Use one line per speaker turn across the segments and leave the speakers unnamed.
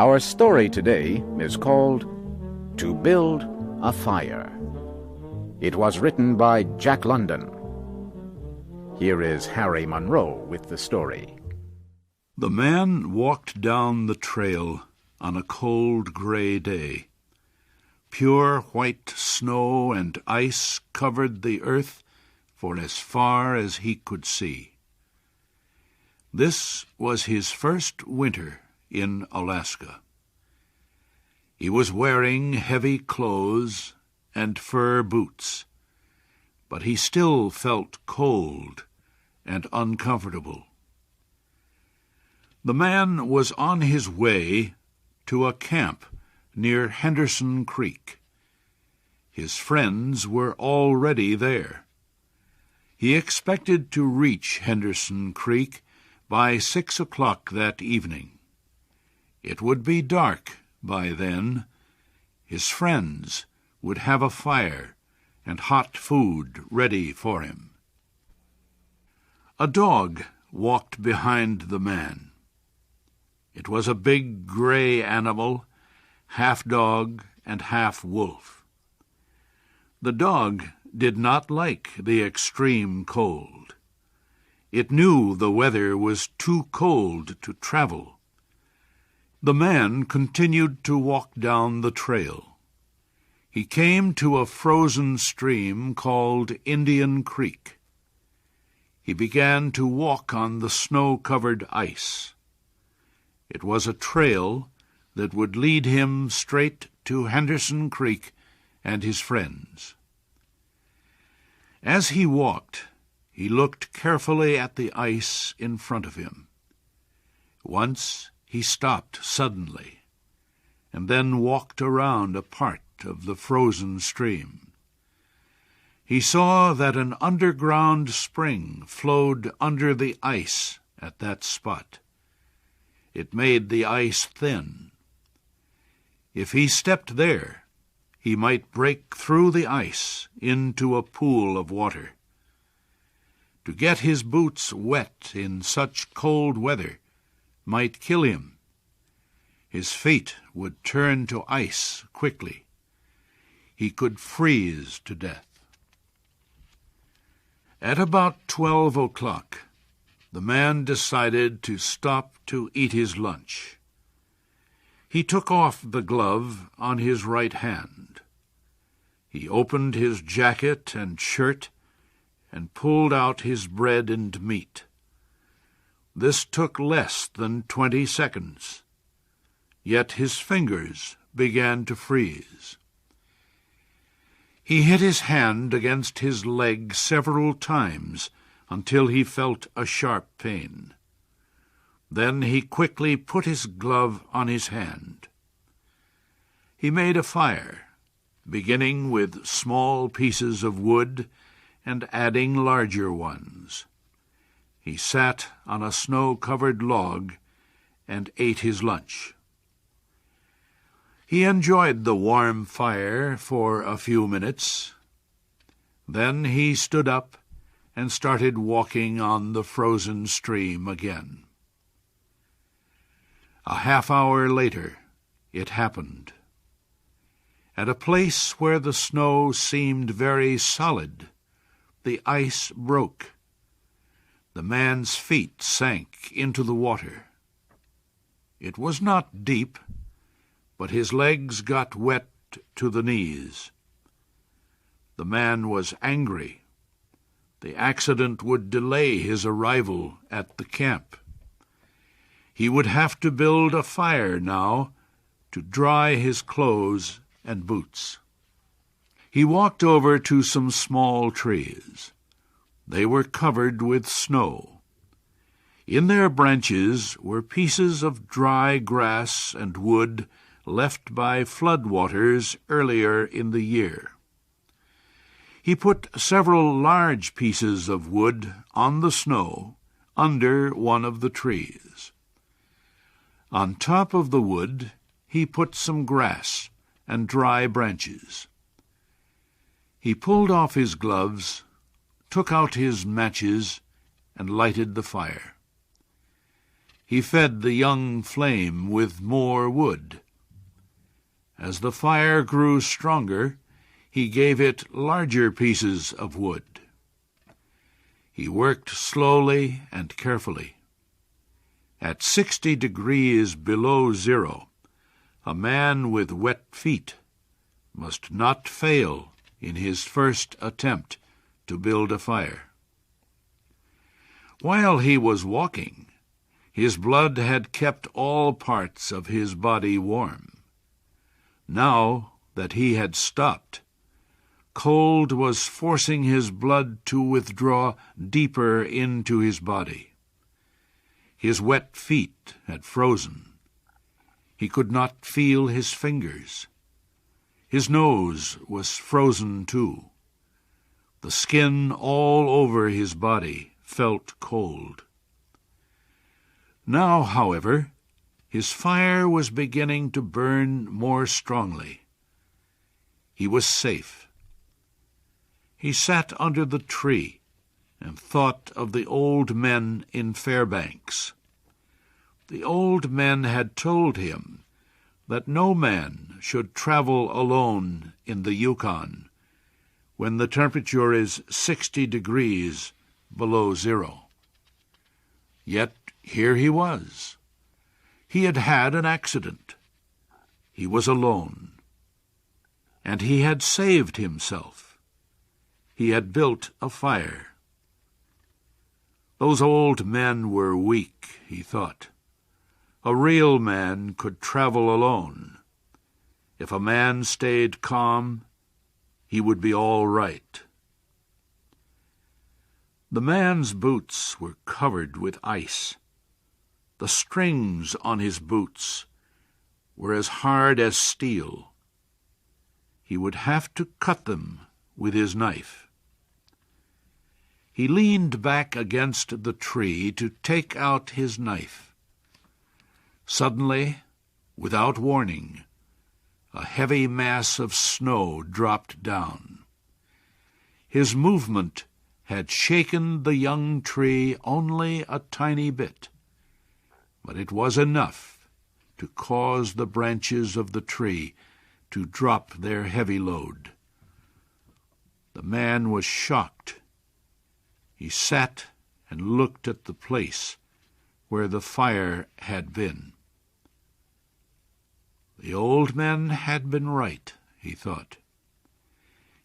Our story today is called To Build a Fire. It was written by Jack London. Here is Harry Monroe with the story.
The man walked down the trail on a cold gray day. Pure white snow and ice covered the earth for as far as he could see. This was his first winter in Alaska. He was wearing heavy clothes and fur boots, but he still felt cold and uncomfortable. The man was on his way to a camp near Henderson Creek. His friends were already there. He expected to reach Henderson Creek by 6 o'clock that evening. It would be dark by then. His friends would have a fire and hot food ready for him. A dog walked behind the man. It was a big gray animal, half dog and half wolf. The dog did not like the extreme cold. It knew the weather was too cold to travel. The man continued to walk down the trail. He came to a frozen stream called Indian Creek. He began to walk on the snow-covered ice. It was a trail that would lead him straight to Henderson Creek and his friends. As he walked, he looked carefully at the ice in front of him. Once he stopped suddenly, and then walked around a part of the frozen stream. He saw that an underground spring flowed under the ice at that spot. It made the ice thin. If he stepped there, he might break through the ice into a pool of water. To get his boots wet in such cold weather might kill him. His feet would turn to ice quickly. He could freeze to death. At about 12 o'clock, the man decided to stop to eat his lunch. He took off the glove on his right hand. He opened his jacket and shirt and pulled out his bread and meat. This took less than 20 seconds, yet his fingers began to freeze. He hit his hand against his leg several times until he felt a sharp pain. Then he quickly put his glove on his hand. He made a fire, beginning with small pieces of wood and adding larger ones. He sat on a snow-covered log and ate his lunch. He enjoyed the warm fire for a few minutes. Then he stood up and started walking on the frozen stream again. A half-hour later, it happened. At a place where the snow seemed very solid, the ice broke. The man's feet sank into the water. It was not deep, but his legs got wet to the knees. The man was angry. The accident would delay his arrival at the camp. He would have to build a fire now to dry his clothes and boots. He walked over to some small trees. They were covered with snow. In their branches were pieces of dry grass and wood left by floodwaters earlier in the year. He put several large pieces of wood on the snow under one of the trees. On top of the wood he put some grass and dry branches. He pulled off his gloves, took out his matches, and lighted the fire. he fed the young flame with more wood. As the fire grew stronger, he gave it larger pieces of wood. He worked slowly and carefully. At 60 degrees below zero, a man with wet feet must not fail in his first attempt to build a fire. While he was walking, his blood had kept all parts of his body warm. Now that he had stopped, cold was forcing his blood to withdraw deeper into his body. His wet feet had frozen. He could not feel his fingers. His nose was frozen too. The skin all over his body felt cold. Now, however, his fire was beginning to burn more strongly. He was safe. He sat under the tree and thought of the old men in Fairbanks. The old men had told him that no man should travel alone in the Yukon when the temperature is 60 degrees below zero. Yet here he was. He had had an accident. He was alone. And he had saved himself. He had built a fire. Those old men were weak, he thought. A real man could travel alone. If a man stayed calm, he would be all right. The man's boots were covered with ice. The strings on his boots were as hard as steel. He would have to cut them with his knife. He leaned back against the tree to take out his knife. Suddenly, without warning, a heavy mass of snow dropped down. His movement had shaken the young tree only a tiny bit, but it was enough to cause the branches of the tree to drop their heavy load. The man was shocked. He sat and looked at the place where the fire had been. The old man had been right, he thought.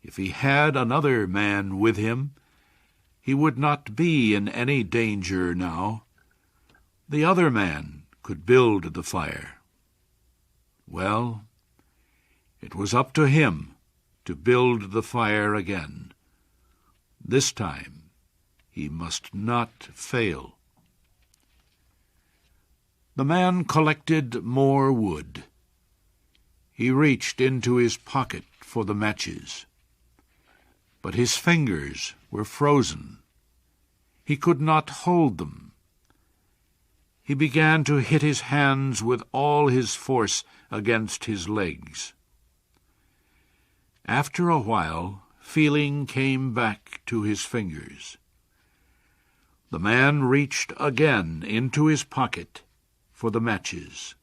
If he had another man with him, he would not be in any danger now. The other man could build the fire. Well, it was up to him to build the fire again. This time he must not fail. The man collected more wood. He reached into his pocket for the matches, but his fingers were frozen. He could not hold them. He began to hit his hands with all his force against his legs. After a while, feeling came back to his fingers. The man reached again into his pocket for the matches.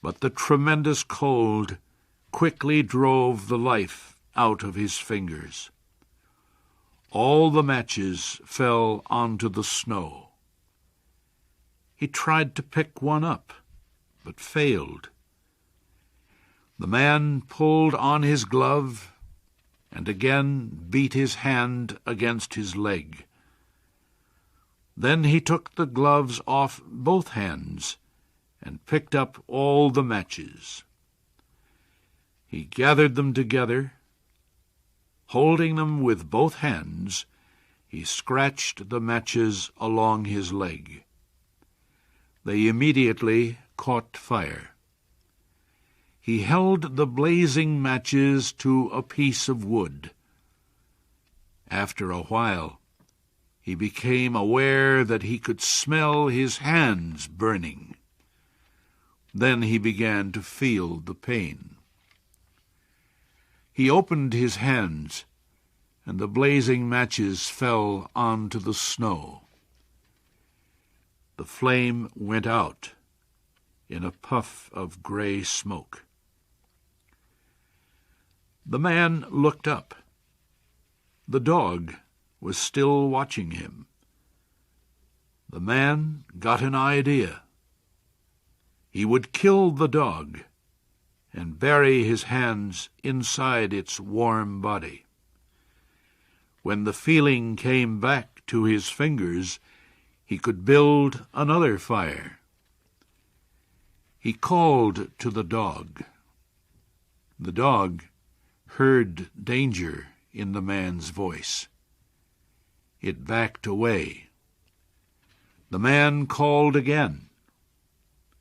But the tremendous cold quickly drove the life out of his fingers. All the matches fell onto the snow. He tried to pick one up, but failed. The man pulled on his glove and again beat his hand against his leg. Then he took the gloves off both hands and picked up all the matches. He gathered them together. Holding them with both hands, he scratched the matches along his leg. They immediately caught fire. He held the blazing matches to a piece of wood. After a while, he became aware that he could smell his hands burning. Then he began to feel the pain. He opened his hands, and the blazing matches fell onto the snow. The flame went out in a puff of gray smoke. The man looked up. The dog was still watching him. The man got an idea. He would kill the dog and bury his hands inside its warm body. When the feeling came back to his fingers, he could build another fire. He called to the dog. The dog heard danger in the man's voice. It backed away. The man called again.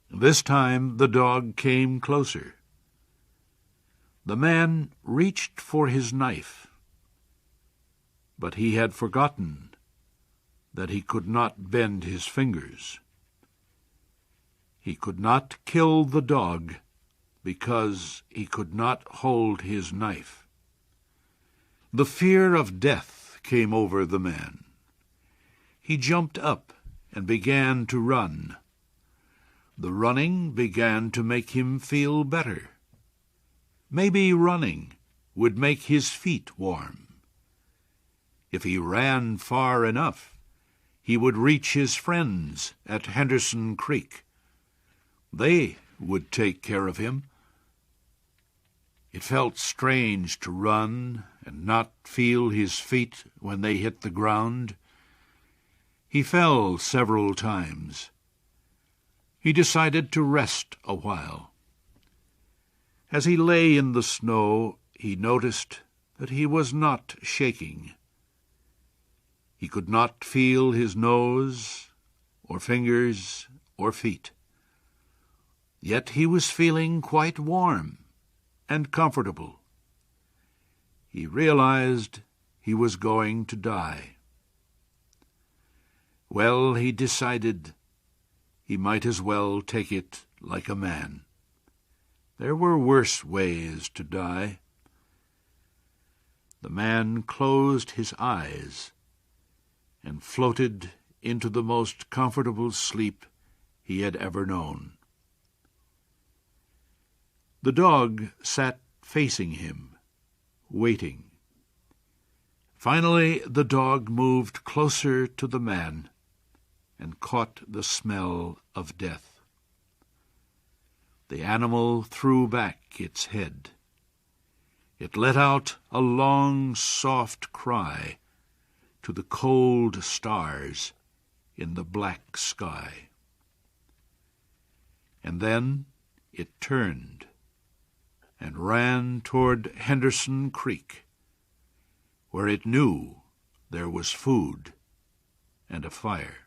This time the dog came closer. The man reached for his knife, but he had forgotten that he could not bend his fingers. He could not kill the dog because he could not hold his knife. The fear of death came over the man. He jumped up and began to run. The running began to make him feel better. Maybe running would make his feet warm. If he ran far enough, he would reach his friends at Henderson Creek. They would take care of him. It felt strange to run and not feel his feet when they hit the ground. He fell several times. He decided to rest a while. As he lay in the snow, he noticed that he was not shaking. He could not feel his nose, or fingers, or feet. Yet he was feeling quite warm and comfortable. He realized he was going to die. Well, he decided he might as well take it like a man. There were worse ways to die. The man closed his eyes and floated into the most comfortable sleep he had ever known. The dog sat facing him, waiting. Finally, the dog moved closer to the man and caught the smell of death. The animal threw back its head. It let out a long, soft cry to the cold stars in the black sky. And then it turned and ran toward Henderson Creek, where it knew there was food and a fire.